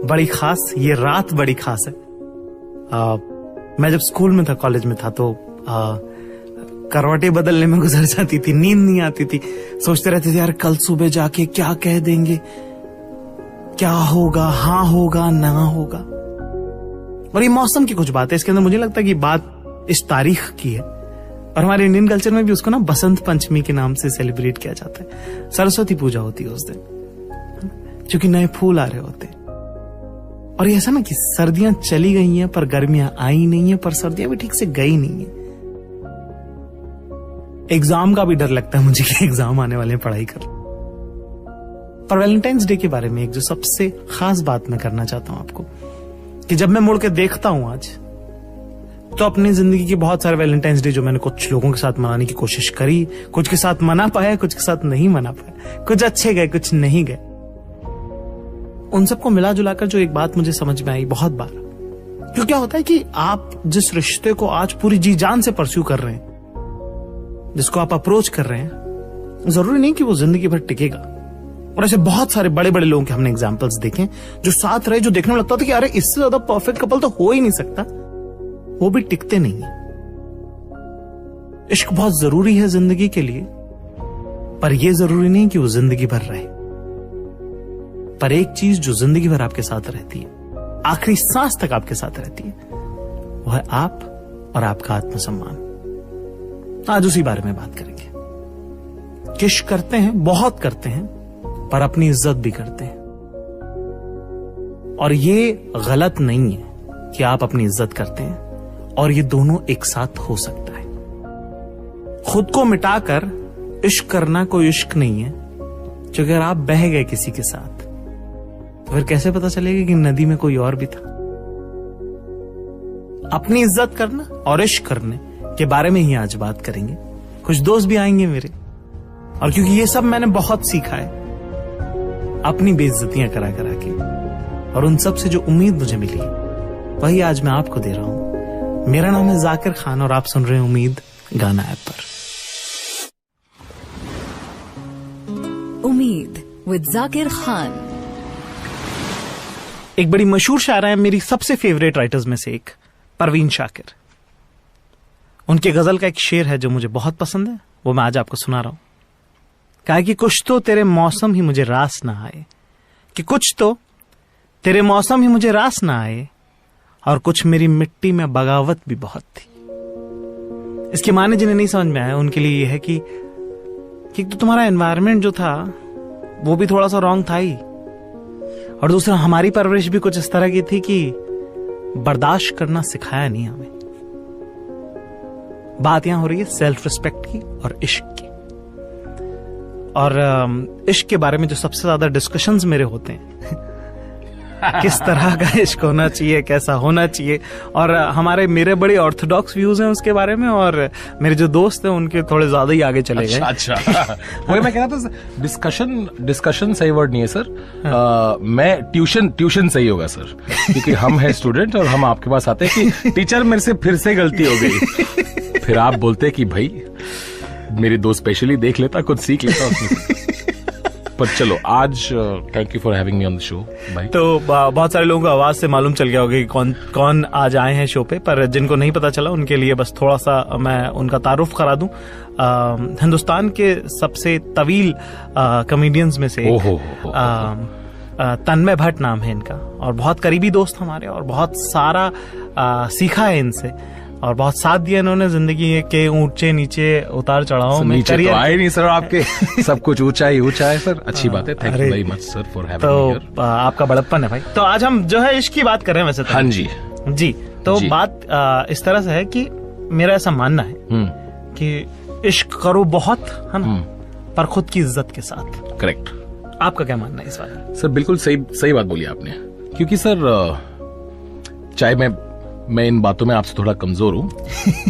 बड़ी खास, ये रात बड़ी खास है। मैं जब स्कूल में था, कॉलेज में था, तो करवटें बदलने में गुजर जाती थी, नींद नहीं आती थी। सोचते रहते थे यार कल सुबह जाके क्या कह देंगे, क्या होगा, हाँ होगा ना होगा। और ये मौसम की कुछ बात है, इसके अंदर मुझे लगता है कि बात इस तारीख की है। और हमारे इंडियन कल्चर में भी उसको ना बसंत पंचमी के नाम से सेलिब्रेट किया जाता है। सरस्वती पूजा होती है उस दिन, क्योंकि नए फूल आ रहे होते हैं। और ये ऐसा ना कि सर्दियां चली गई हैं पर गर्मियां आई नहीं है, पर सर्दियां भी ठीक से गई नहीं है। एग्जाम का भी डर लगता है मुझे कि एग्जाम आने वाले हैं, पढ़ाई कर। पर वैलेंटाइंस डे के बारे में एक जो सबसे खास बात मैं करना चाहता हूं आपको, कि जब मैं मुड़ के देखता हूं आज, तो अपनी जिंदगी के बहुत सारे वैलेंटाइंस डे जो मैंने कुछ लोगों के साथ मनाने की कोशिश करी, कुछ के साथ मना पाया, कुछ के साथ नहीं मना पाया, कुछ अच्छे गए, कुछ नहीं गए। उन सबको मिला जुलाकर जो एक बात मुझे समझ में आई बहुत बार, क्यों क्या होता है कि आप जिस रिश्ते को आज पूरी जी जान से परस्यू कर रहे हैं, जिसको आप अप्रोच कर रहे हैं, जरूरी नहीं कि वो जिंदगी भर टिकेगा। और ऐसे बहुत सारे बड़े बड़े लोगों के हमने एग्जाम्पल्स देखे जो साथ रहे, जो देखने में लगता था कि अरे इससे ज्यादा परफेक्ट कपल तो हो ही नहीं सकता, वो भी टिकते नहीं है। इश्क बहुत जरूरी है जिंदगी के लिए, पर यह जरूरी नहीं कि वो जिंदगी भर रहे। पर एक चीज जो जिंदगी भर आपके साथ रहती है, आखिरी सांस तक आपके साथ रहती है, वो है आप और आपका आत्मसम्मान। आज उसी बारे में बात करेंगे। किश करते हैं, बहुत करते हैं, पर अपनी इज्जत भी करते हैं। और ये गलत नहीं है कि आप अपनी इज्जत करते हैं, और ये दोनों एक साथ हो सकता है। खुद को मिटाकर इश्क करना कोई इश्क नहीं है, क्योंकि अगर आप बह गए किसी के साथ, तो फिर कैसे पता चलेगा कि नदी में कोई और भी था। अपनी इज्जत करना और इश्क करने के बारे में ही आज बात करेंगे। कुछ दोस्त भी आएंगे मेरे, और क्योंकि ये सब मैंने बहुत सीखा है अपनी बेइज्जतियां करा करा के, और उन सब से जो उम्मीद मुझे मिली वही आज मैं आपको दे रहा हूं। मेरा नाम है जाकिर खान और आप सुन रहे हैं उम्मीद गाना ऐप पर। उम्मीद विद जाकिर खान। एक बड़ी मशहूर शायरा है, मेरी सबसे फेवरेट राइटर्स में से एक, परवीन शाकिर। उनके गजल का एक शेर है जो मुझे बहुत पसंद है, वो मैं आज आपको सुना रहा हूं। कहा कि कुछ तो तेरे मौसम ही मुझे रास ना आए, कि कुछ तो तेरे मौसम ही मुझे रास ना आए, और कुछ मेरी मिट्टी में बगावत भी बहुत थी। इसके माने जिन्हें नहीं समझ में आया उनके लिए यह है कि तो तुम्हारा एनवायरनमेंट जो था वो भी थोड़ा सा रॉन्ग था ही, और दूसरा हमारी परवरिश भी कुछ इस तरह की थी कि बर्दाश्त करना सिखाया नहीं हमें। बात यहां हो रही है सेल्फ रिस्पेक्ट की और इश्क की। और इश्क के बारे में जो सबसे ज्यादा डिस्कशंस मेरे होते हैं किस तरह का इश्क होना चाहिए, कैसा होना चाहिए, और मेरे बड़े ऑर्थोडॉक्स व्यूज हैं उसके बारे में, और मेरे जो दोस्त हैं उनके थोड़े ज्यादा ही आगे चले गए। अच्छा वही मैं कह रहा था, डिस्कशन सही वर्ड नहीं है सर। मैं ट्यूशन सही होगा सर, क्योंकि हम हैं स्टूडेंट और हम आपके पास आते हैं कि टीचर मेरे से फिर से गलती हो गई, फिर आप बोलते कि भाई मेरे दोस्त स्पेशली देख लेता, कुछ सीख लेता उसमें। पर चलो आज thank you for having me on the show भाई। तो बहुत सारे लोगों को आवाज से मालूम चल गया होगा कि कौन कौन आज आए हैं शो पे, पर जिनको नहीं पता चला उनके लिए बस थोड़ा सा मैं उनका तारुफ करा दूं। हिंदुस्तान के सबसे तवील कॉमेडियंस में से तन्मय भट्ट नाम है इनका, और बहुत करीबी दोस्त हमारे, और बहुत सारा सीखा है इनसे, और बहुत साथ दिया इन्होंने जिंदगी के ऊंचे नीचे उतार चढ़ाव में। नीचे तो आए नहीं सर आपके, सब कुछ ऊंचा ही ऊंचा है सर। अच्छी बात है, thank you very much sir for having me here. तो आपका बड़प्पन है भाई। तो आज हम जो है इश्क की बात कर रहे हैं वैसे तो। हाँ जी जी। तो जी। बात इस तरह से है कि मेरा ऐसा मानना है कि इश्क करो बहुत, है ना, पर खुद की इज्जत के साथ। करेक्ट। आपका क्या मानना है इस बारे में? सर बिल्कुल सही बात बोली आपने, क्योंकि सर चाहे मैं इन बातों में आपसे थोड़ा कमजोर हूं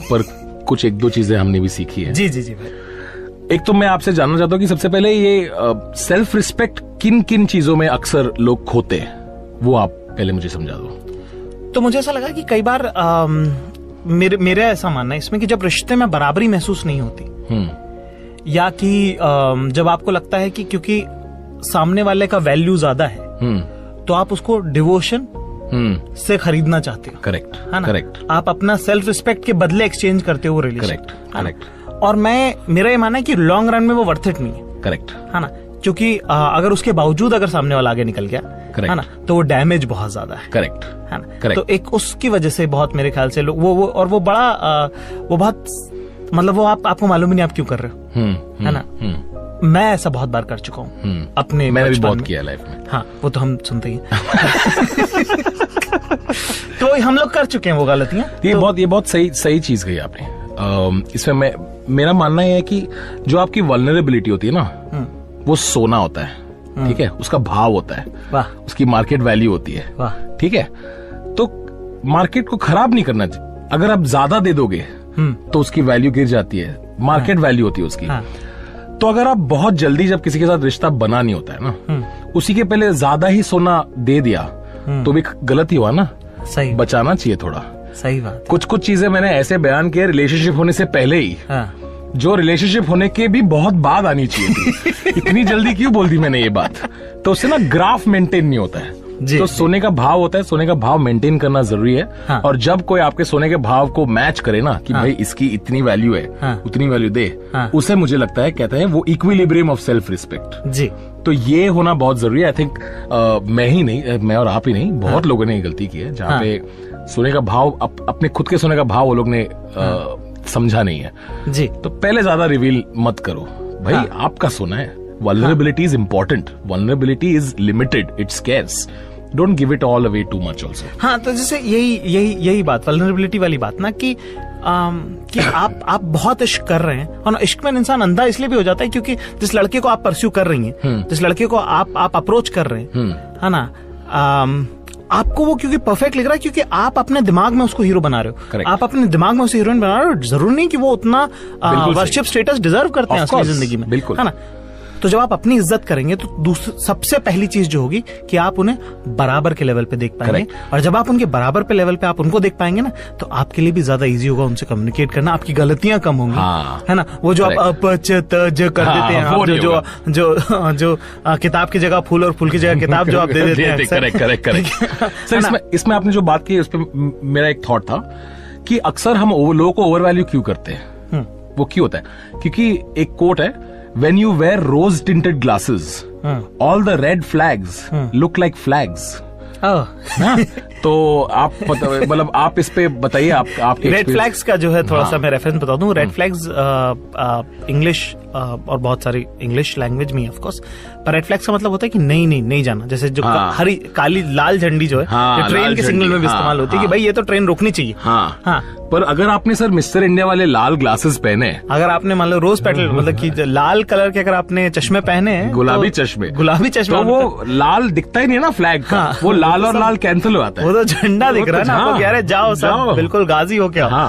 पर कुछ एक दो चीजें हमने भी सीखी है। जी जी जी भाई। एक तो मैं आपसे जानना चाहता हूं कि सबसे पहले ये सेल्फ रिस्पेक्ट किन किन चीजों में अक्सर लोग खोते हैं, वो आप पहले मुझे समझा दो। तो मुझे ऐसा लगा कि कई बार मेरा ऐसा मानना है इसमें कि जब रिश्ते में बराबरी महसूस नहीं होती, या कि जब आपको लगता है कि क्योंकि सामने वाले का वैल्यू ज्यादा है तो आप उसको डिवोशन से खरीदना चाहते हो। करेक्ट, है ना? करेक्ट। आप अपना सेल्फ रिस्पेक्ट के बदले एक्सचेंज करते हो वो रिलेशन। Correct, correct. और मेरा ये मानना है कि लॉन्ग रन में वो वर्थ इट नहीं है। करेक्ट, है ना? क्योंकि अगर उसके बावजूद अगर सामने वाला आगे निकल गया, है ना, तो वो डैमेज बहुत ज्यादा है। करेक्ट, है ना? Correct. तो एक उसकी वजह से बहुत मेरे ख्याल से लोग वो और वो बड़ा वो बहुत मतलब वो आपको मालूम ही नहीं आप क्यों कर रहे हो। है ना? मैं ऐसा बहुत बार कर चुका हूँ अपने मैंने भी बचपन बहुत में। किया लाइफ में। हाँ, वो तो हम सुनते ही हैं। तो हम लोग कर चुके हैं वो गलतियां। ये बहुत सही चीज कही आपने। इसमें मेरा मानना है कि जो आपकी वल्नरेबिलिटी होती है ना, वो सोना होता है। ठीक है, उसका भाव होता है, वाह, उसकी मार्केट वैल्यू होती है। वाह, ठीक है, तो मार्केट को खराब नहीं करना चाहिए। अगर आप ज्यादा दे दोगे तो उसकी वैल्यू गिर जाती है, मार्केट वैल्यू होती है उसकी। तो अगर आप बहुत जल्दी जब किसी के साथ रिश्ता बना नहीं होता है ना, उसी के पहले ज्यादा ही सोना दे दिया तो भी गलत ही हुआ ना। सही, बचाना चाहिए थोड़ा। सही बात। कुछ चीजें मैंने ऐसे बयान किए रिलेशनशिप होने से पहले ही, जो रिलेशनशिप होने के भी बहुत बाद आनी चाहिए थी। इतनी जल्दी क्यों बोल दी मैंने ये बात? तो उससे ना ग्राफ मेंटेन नहीं होता है। तो सोने का भाव होता है, सोने का भाव मेंटेन करना जरूरी है। हाँ। और जब कोई आपके सोने के भाव को मैच करे ना कि भाई इसकी इतनी वैल्यू है, उतनी वैल्यू दे, उसे मुझे लगता है कहते हैं वो इक्विलिब्रियम ऑफ सेल्फ रिस्पेक्ट जी। तो ये होना बहुत जरूरी है। आई थिंक मैं ही नहीं, मैं और आप ही नहीं, बहुत लोगों ने ये गलती की है जहाँ पे सोने का भाव अपने खुद के सोने का भाव वो लोग ने समझा नहीं है जी। तो पहले ज्यादा रिवील मत करो भाई, आपका सोना है। Vulnerability is important. Vulnerability is limited. It's scarce. Don't give it all away too much also. हाँ, तो जैसे यही बात vulnerability वाली बात ना कि आप बहुत इश्क कर रहे हैं, और इश्क में इंसान अंधा इसलिए भी हो जाता है क्योंकि जिस लड़के को आप परस्यू कर रही हैं, जिस लड़के को आप अप्रोच कर रहे हैं, है ना, आपको वो क्योंकि परफेक्ट लग रहा है क्योंकि आप अपने दिमाग में उसको हीरो बना रहे हो। Correct. आप अपने दिमाग में उसे हीरोइन बना रहे हो। जरूरी नहीं कि वो उतना वर्शिप स्टेटस डिजर्व करते हैं असली जिंदगी में, बिल्कुल, है ना। तो जब आप अपनी इज्जत करेंगे तो सबसे पहली चीज जो होगी कि आप उन्हें बराबर के लेवल पे देख पाएंगे। Correct. और जब आप उनके बराबर पे लेवल पे आप उनको देख पाएंगे ना, तो आपके लिए भी ज्यादा इजी होगा उनसे कम्युनिकेट करना, आपकी गलतियां कम होंगी। है ना? वो जो आप कर देते हैं, जो किताब की जगह फूल और फूल की जगह किताब जो आप दे देते हैं। करेक्ट। सर, इसमें आपने जो बात की उस पर मेरा एक थॉट था कि अक्सर हम लोगों को ओवर वैल्यू क्यों करते हैं। वो क्यों होता है? क्योंकि एक कोट है, when you wear rose tinted glasses, all the red flags look like flags. तो आप मतलब आप इस पे बताइए, आपके रेड फ्लैग्स का जो है थोड़ा सा मैं रेफरेंस बता दूं। रेड फ्लैग्स इंग्लिश और बहुत सारी इंग्लिश लैंग्वेज में ऑफ कोर्स, पर रेड फ्लैग्स का मतलब होता है कि नहीं जाना। जैसे जो हरी काली लाल झंडी जो है, जो ट्रेन के सिग्नल में भी इस्तेमाल होती है कि भाई ये तो ट्रेन रुकनी चाहिए। पर अगर आपने सर मिस्टर इंडिया वाले लाल ग्लासेस पहने, अगर आपने मान लो रोज पेटल मतलब कि लाल कलर के अगर आपने चश्मे पहने हैं, गुलाबी चश्मे, तो वो लाल दिखता ही नहीं है ना फ्लैग का। वो लाल और लाल कैंसिल हो जाता है, वो तो झंडा दिख रहा है ना। आपको कह रहे जाओ सब बिल्कुल गाजी हो क्या।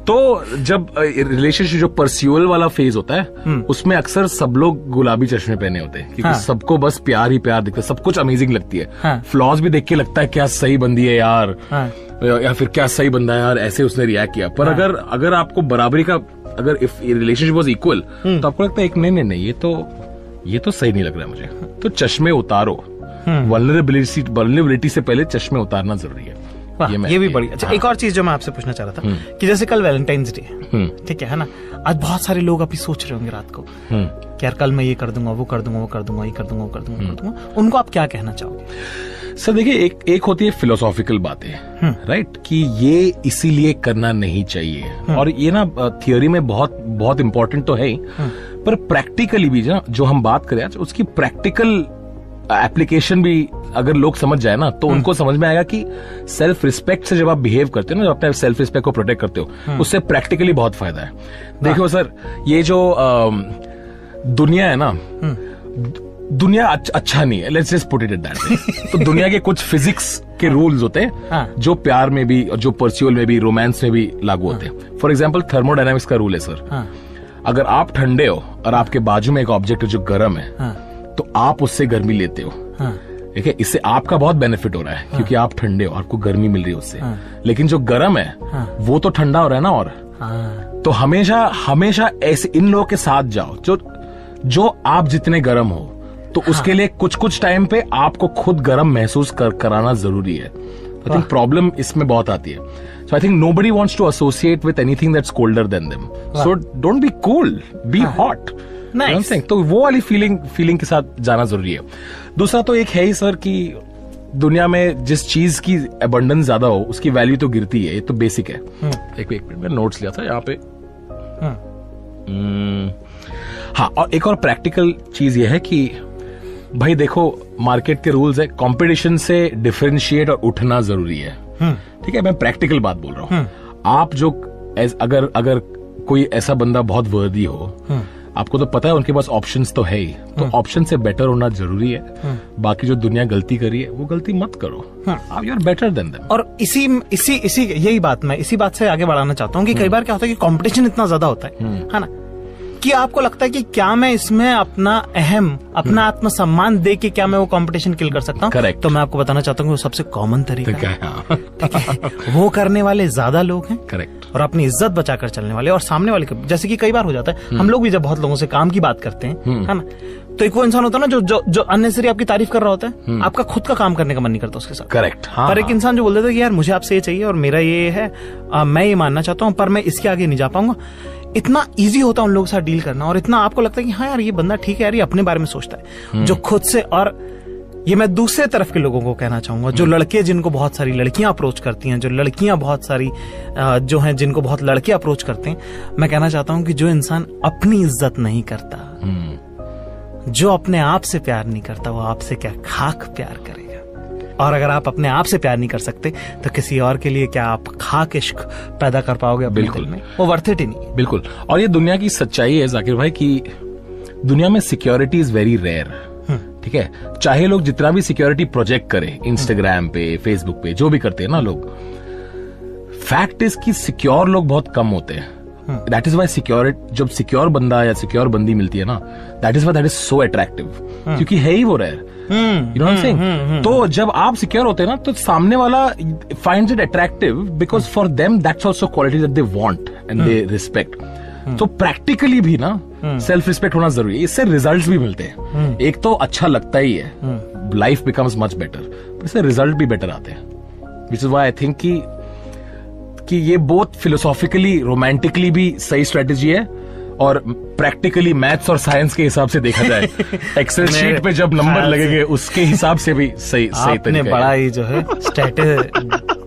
तो जब रिलेशनशिप जो परस्यूअल वाला फेज होता है, उसमें अक्सर सब लोग गुलाबी चश्मे पहने होते हैं क्योंकि सबको बस प्यार ही प्यार दिखता है, सब कुछ अमेजिंग लगती है। फ्लॉज भी देख के लगता है क्या सही बंदी है यार, या फिर क्या सही बंदा है यार, ऐसे उसने रिएक्ट किया। पर अगर आपको बराबरी का, अगर इफ रिलेशनशिप वाज इक्वल, तो आपको लगता है एक नहीं ये तो सही नहीं लग रहा है मुझे, तो चश्मे उतारो। वल्नरेबिलिटी से पहले चश्मे उतारना जरूरी है। ये भी बढ़िया। अच्छा, एक और चीज जो मैं आपसे पूछना चाह रहा था कि जैसे कल वैलेंटाइंस डे है, ठीक है ना, आज बहुत सारे लोग अभी सोच रहे होंगे रात को कि यार कल मैं ये कर दूंगा, वो कर दूंगा, वो कर दूंगा, ये कर दूंगा, वो कर दूंगा। उनको आप क्या कहना चाहोगे? सर देखिए, एक होती है फिलोसॉफिकल बातें, राइट, कि ये इसीलिए करना नहीं चाहिए, और ये ना थियोरी में बहुत इंपॉर्टेंट तो है ही, पर प्रैक्टिकली भी जो हम बात करें आज, उसकी प्रैक्टिकल एप्लीकेशन भी अगर लोग समझ जाए ना, तो उनको समझ में आएगा कि सेल्फ रिस्पेक्ट से जब आप बिहेव करते हो ना, जब अपने सेल्फ रिस्पेक्ट को प्रोटेक्ट करते हो, उससे प्रैक्टिकली बहुत फायदा है। देखो सर, ये जो दुनिया है ना, दुनिया अच्छा नहीं है, let's just put it at that way. तो दुनिया के कुछ फिजिक्स के रूल्स होते हैं जो प्यार में भी, जो परस्यूअल में भी, रोमांस में भी लागू होते हैं। फॉर एग्जाम्पल थर्मोडायनामिक्स का रूल है सर, अगर आप ठंडे हो और आपके बाजू में एक ऑब्जेक्ट है जो गर्म है, तो आप उससे गर्मी लेते हो, ठीक है, इससे आपका बहुत बेनिफिट हो रहा है क्योंकि आप ठंडे हो, आपको गर्मी मिल रही है उससे। लेकिन जो गर्म है वो तो ठंडा हो रहा है ना। और तो हमेशा ऐसे इन लोगों के साथ जाओ जो आप जितने गर्म हो तो उसके लिए कुछ टाइम पे आपको खुद गर्म महसूस कराना जरूरी है। आई थिंक प्रॉब्लम इसमें बहुत आती है। So I think nobody wants to associate with anything that's colder than them, so don't be cool, be hot. तो वो वाली फीलिंग के साथ जाना जरूरी है। दूसरा तो एक है ही सर कि दुनिया में जिस चीज की अबंडेंस ज्यादा हो उसकी वैल्यू तो गिरती है, ये तो बेसिक है। एक मिनट में नोट्स लिया था यहाँ पे। हाँ, और एक और प्रैक्टिकल चीज ये है कि भाई देखो, मार्केट के रूल्स है, कंपटीशन से डिफरेंशिएट और उठना जरूरी है। ठीक है, मैं प्रैक्टिकल बात बोल रहा हूँ। आप जो अगर कोई ऐसा बंदा बहुत वर्दी हो, आपको तो पता है उनके पास ऑप्शंस तो है ही, तो ऑप्शन से बेटर होना जरूरी है। बाकी जो दुनिया गलती करी है वो गलती मत करो, आप you are better than them. और इसी यही बात मैं इसी बात से आगे बढ़ाना चाहता हूँ कि कई बार क्या होता है कि कंपटीशन इतना ज्यादा होता है ना, कि आपको लगता है कि क्या मैं इसमें अपना आत्मसम्मान दे के क्या मैं वो कंपटीशन किल कर सकता हूँ। करेक्ट। तो मैं आपको बताना चाहता हूँ वो सबसे कॉमन तरीका है। ठीक है, वो करने वाले ज्यादा लोग हैं। करेक्ट। और अपनी इज्जत बचाकर चलने वाले, और सामने वाले जैसे कि कई बार हो जाता है, हम लोग भी जब बहुत लोगों से काम की बात करते हैं, है ना, तो एक वो इंसान होता है ना जो अननेसेसरी आपकी तारीफ कर रहा होता है, आपका खुद का काम करने का मन नहीं करता उसके साथ। करेक्ट। पर एक इंसान जो बोल देता है कि यार मुझे आपसे ये चाहिए और मेरा ये है, मैं ये मानना चाहता हूँ पर मैं इसके आगे नहीं जा पाऊंगा, इतना इजी होता है उन लोगों के साथ डील करना। और इतना आपको लगता है कि हाँ यार ये बंदा ठीक है यार, ये अपने बारे में सोचता है, जो खुद से। और ये मैं दूसरे तरफ के लोगों को कहना चाहूंगा, जो लड़के जिनको बहुत सारी लड़कियां अप्रोच करती हैं, जो लड़कियां बहुत सारी जो हैं जिनको बहुत लड़के अप्रोच करते हैं, मैं कहना चाहता हूं कि जो इंसान अपनी इज्जत नहीं करता, जो अपने आप से प्यार नहीं करता, वो आपसे क्या खाक प्यार करेगा। और अगर आप अपने आप से प्यार नहीं कर सकते तो किसी और के लिए क्या आप खाक इश्क पैदा कर पाओगे अपने दिल में? वो वर्थ इट ही नहीं। बिल्कुल। और ये दुनिया की सच्चाई है जाकिर भाई कि दुनिया में सिक्योरिटी इज वेरी रेयर। ठीक है, चाहे लोग जितना भी सिक्योरिटी प्रोजेक्ट करें, इंस्टाग्राम पे, फेसबुक पे, जो भी करते हैं ना लोग, फैक्ट इज कि सिक्योर लोग बहुत कम होते हैं। दैट इज वाई जब सिक्योर बंदा या सिक्योर बंदी मिलती है ना, that is why that is so attractive, क्योंकि है ही वो rare. You know what I am saying? तो जब आप सिक्योर होते हैं ना, तो सामने वाला finds it attractive because for them that's also quality that they want and they respect. तो प्रैक्टिकली भी ना सेल्फ रिस्पेक्ट होना जरूरी है, इससे रिजल्ट्स भी मिलते हैं। एक तो अच्छा लगता ही है, लाइफ बिकम्स मच बेटर, इससे रिजल्ट भी बेटर आते हैं। Which is why I think कि ये बहुत फिलोसॉफिकली, रोमांटिकली भी सही स्ट्रेटेजी है, और प्रैक्टिकली मैथ्स और साइंस के हिसाब से देखा जाए, एक्सेल शीट पे जब नंबर लगेंगे उसके हिसाब से भी सही तरीका है। बड़ा ही जो है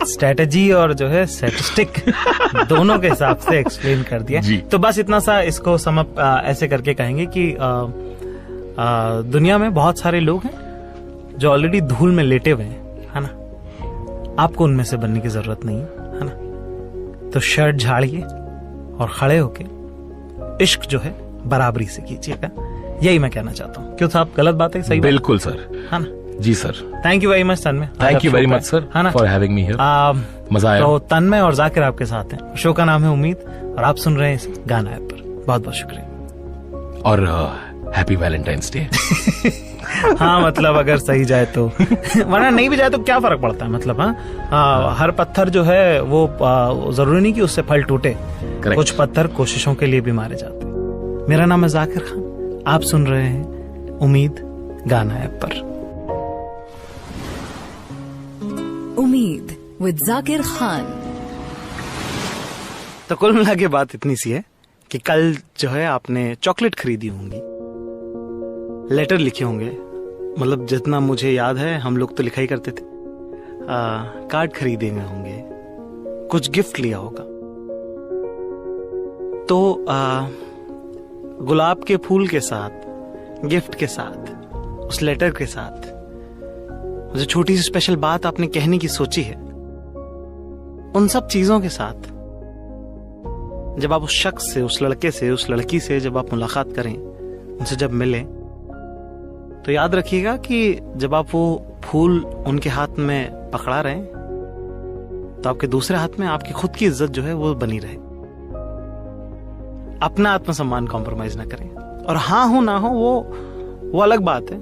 स्ट्रेटेजी और जो है स्टैटिस्टिक दोनों के हिसाब से एक्सप्लेन कर दिया। तो बस इतना सा इसको ऐसे करके कहेंगे कि दुनिया में बहुत सारे लोग हैं जो ऑलरेडी धूल में लेटे हुए हैं, है ना, आपको उनमें से बनने की जरूरत नहीं है ना। तो शर्ट झाड़िए और खड़े होके इश्क जो है बराबरी से कीजिएगा, यही मैं कहना चाहता हूँ। क्यों साहब, गलत बात है? सही बिल्कुल सर, है ना जी sir. Thank you very much Tanmay, thank you very much sir for having me here, मजा आया। तो तन्मय और जाकिर आपके साथ हैं, शो का नाम है उम्मीद, और आप सुन रहे हैं इस गाना ऐप पर। बहुत बहुत शुक्रिया और हैप्पी वैलेंटाइंस डे। हाँ, मतलब अगर सही जाए तो वरना नहीं भी जाए तो क्या फर्क पड़ता है, मतलब हर पत्थर जो है वो जरूरी नहीं कि उससे फल टूटे। कुछ पत्थर कोशिशों के लिए भी मारे जाते हैं। मेरा नाम है जाकिर खान, आप सुन रहे हैं उम्मीद गाना ऐप पर। उम्मीद विद जाकिर खान। तो कुल मिला के बात इतनी सी है कि कल जो है आपने चॉकलेट खरीदी होंगी, लेटर लिखे होंगे, मतलब जितना मुझे याद है हम लोग तो लिखा ही करते थे, कार्ड खरीदे हुए होंगे, कुछ गिफ्ट लिया होगा। तो गुलाब के फूल के साथ, गिफ्ट के साथ, उस लेटर के साथ जो छोटी सी स्पेशल बात आपने कहने की सोची है, उन सब चीजों के साथ जब आप उस शख्स से, उस लड़के से, उस लड़की से जब आप मुलाकात करें, उनसे जब मिलें, तो याद रखिएगा कि जब आप वो फूल उनके हाथ में पकड़ा रहे हैं तो आपके दूसरे हाथ में आपकी खुद की इज्जत जो है वो बनी रहे। अपना आत्मसम्मान कॉम्प्रोमाइज ना करें। और हाँ हो ना हो वो अलग बात है,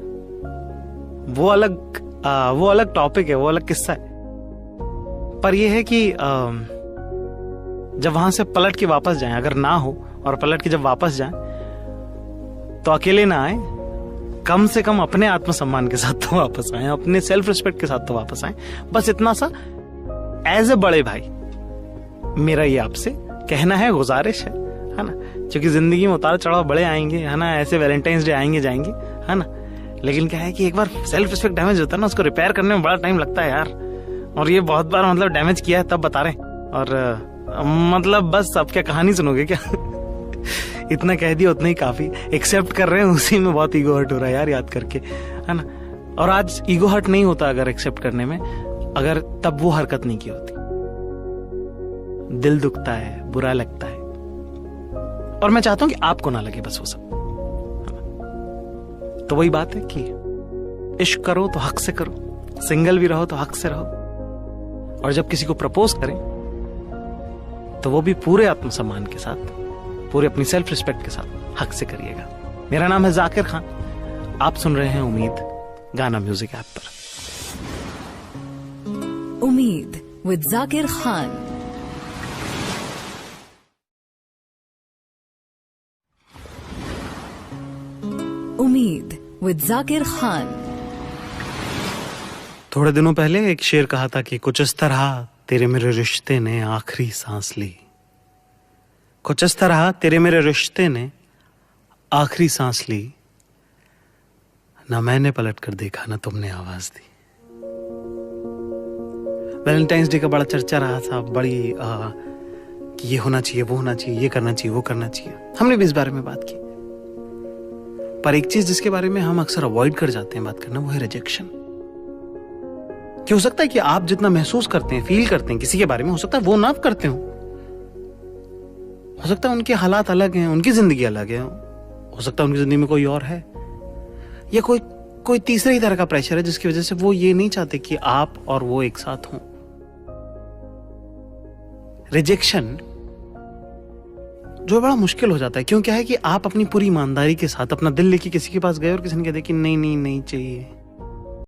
वो अलग टॉपिक है, वो अलग किस्सा है। पर यह है कि जब वहां से पलट के वापस जाएं, अगर ना हो और पलट के जब वापस जाएं तो अकेले ना आए, कम से कम अपने आत्मसम्मान के साथ तो वापस आए, अपने सेल्फ रिस्पेक्ट के साथ तो वापस आए। बस इतना सा एज ए बड़े भाई मेरा ये आपसे कहना है, गुजारिश है ना, क्योंकि जिंदगी में उतार चढ़ाव बड़े आएंगे, है ना, ऐसे वैलेंटाइंस डे आएंगे जाएंगे, है ना, लेकिन क्या है कि एक बार सेल्फ रिस्पेक्ट डैमेज होता है ना, उसको रिपेयर करने में बड़ा टाइम लगता है यार। और ये बहुत बार मतलब डैमेज किया है, तब बता रहे। और मतलब बस अब क्या कहानी सुनोगे क्या? इतना कह दिया उतना ही काफी। एक्सेप्ट कर रहे हैं, उसी में बहुत ईगो हर्ट हो रहा है यार याद करके, है ना। और आज ईगो हर्ट नहीं होता अगर एक्सेप्ट करने में, अगर तब वो हरकत नहीं की होती। दिल दुखता है, बुरा लगता है, और मैं चाहता हूं कि आपको ना लगे बस वो सब। तो वही बात है कि इश्क करो तो हक से करो, सिंगल भी रहो तो हक से रहो, और जब किसी को प्रपोज करें तो वो भी पूरे आत्मसम्मान के साथ, पूरे अपनी सेल्फ रिस्पेक्ट के साथ हक से करिएगा। मेरा नाम है जाकिर खान, आप सुन रहे हैं उम्मीद गाना म्यूजिक ऐप पर। उम्मीद विद जाकिर खान। उम्मीद विद जाकिर खान। थोड़े दिनों पहले एक शेर कहा था कि कुछ इस तरह तेरे मेरे रिश्ते ने आखिरी सांस ली, कुछ इस तरह तेरे मेरे रिश्ते ने आखिरी सांस ली, ना मैंने पलट कर देखा ना तुमने आवाज दी। वैलेंटाइंस डे का बड़ा चर्चा रहा था, बड़ी कि ये होना चाहिए, वो होना चाहिए, ये करना चाहिए, वो करना चाहिए। हमने भी इस बारे में बात की, पर एक चीज जिसके बारे में हम अक्सर अवॉइड कर जाते हैं बात करना, वो है रिजेक्शन। कि हो सकता है कि आप जितना महसूस करते हैं, फील करते हैं किसी के बारे में, हो सकता है वो ना करते हो सकता है उनके हालात अलग हैं, उनकी जिंदगी अलग है, हो सकता है उनकी जिंदगी में कोई और है, या कोई तीसरे ही तरह का प्रेशर है जिसकी वजह से वो ये नहीं चाहते कि आप और वो एक साथ हों। रिजेक्शन जो बड़ा मुश्किल हो जाता है, क्यों क्या है कि आप अपनी पूरी ईमानदारी के साथ अपना दिल लेके किसी के पास गए और किसी ने कह दिया कि नहीं नहीं नहीं चाहिए,